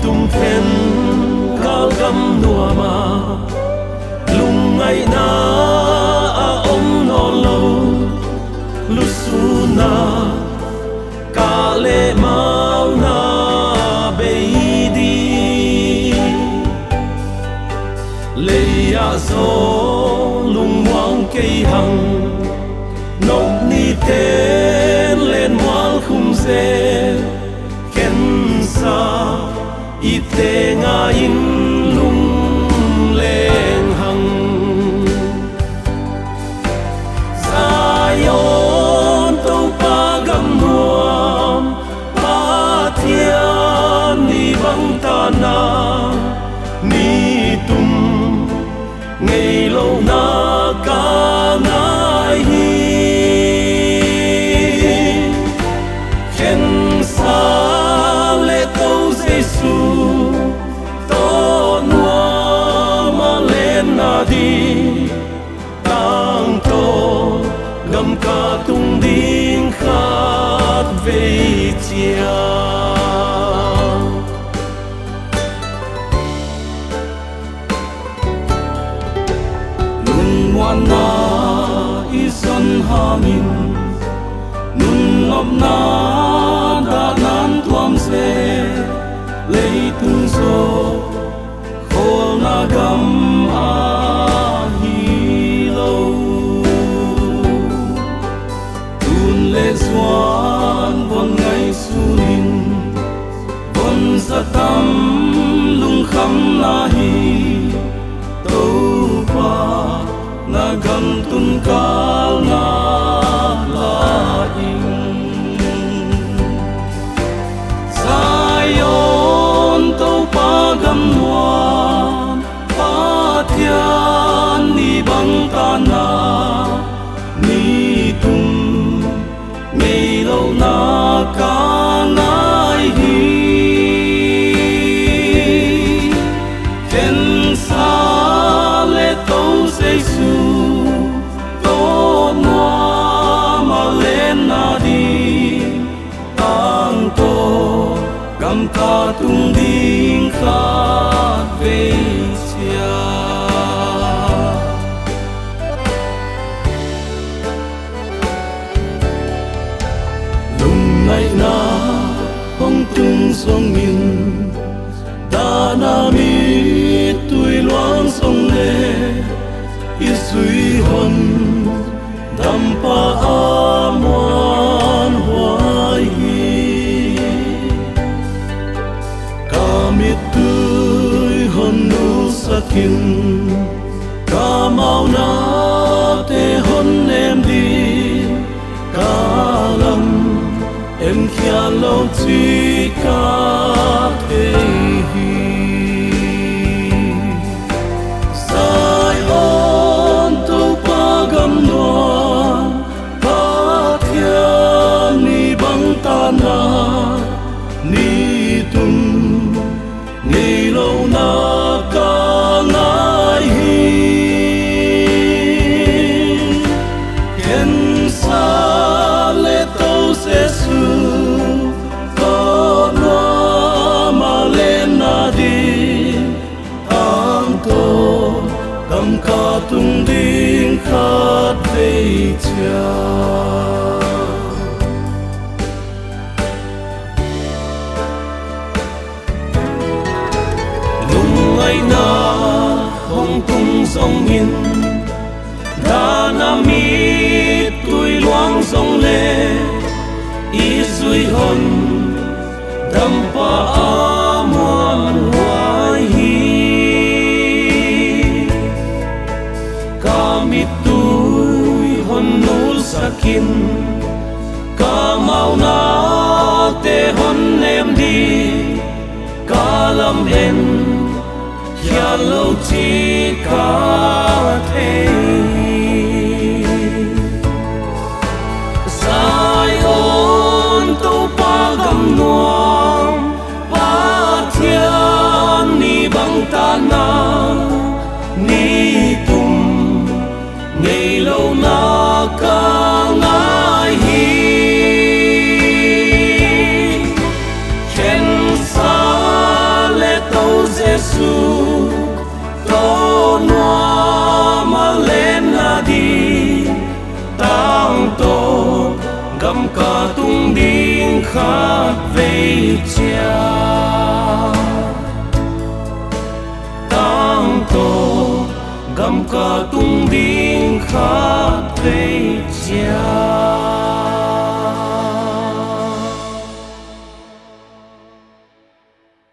tung khen cao gam nua mà lung ngày na om no lâu lu su na ca lệ mau na bay đi lệ ya gió lung hoang cây hằng nông ni tên lên hoang khung dê khen xa ít tê nga in lung lên hằng Zion tâu pa gam nuam pa thiên ni băng ta na ni tum ngày lâu na ca ngai hi khen xa lệ tâu Giêsu to noa ma lên na đi tang to gam ca tung đinh khát về chia nun ngoan na isan hamin nun ngọc na đã nan tuam se lấy tung so khổ na gam a hi lâu tun lệ xoan von ngày su linh von sa tam lung kham na hi tâu pa na gam tun kal na la in Zion tâu pa gam noa pa thiên ni băng ta na ni tum ngày lâu na ca ngai hi khen xa lệ tâu Giêsu to noa ma lên na đi tang to gam ca tung đinh khát về chia lung ngày na hong tung sông min ta na mi tuổi loang sông lệ ít suy hồn đam pa a moan hoài hi ca mi tươi hồn nu sakin ca mau na te hồn em đi ca lam em kia lâu chi ca thế hi Zion tâu pa gam noa pa thiên ni băng ta na ni tum ngày lâu na ca ngai hi khen xa lệ tâu Giêsu to noa ma lên na đi tang to gam ca tung đinh khát về chia lung ngày na hong tung sông in đã na mi tuổi loang sông lệ ít duy hồn đam pa a moan hoài hi ca mi tuổi hồn nu sakin ca mau na te hồn em đi ca lam en kia lâu chi ca thế Zion tâu pa gam noa pa thiên ni băng ta na ni tum ngày lâu na ca ngai hi khen xa cả tung đinh khát về cha tăng tổ gam cả tung đinh khát về cha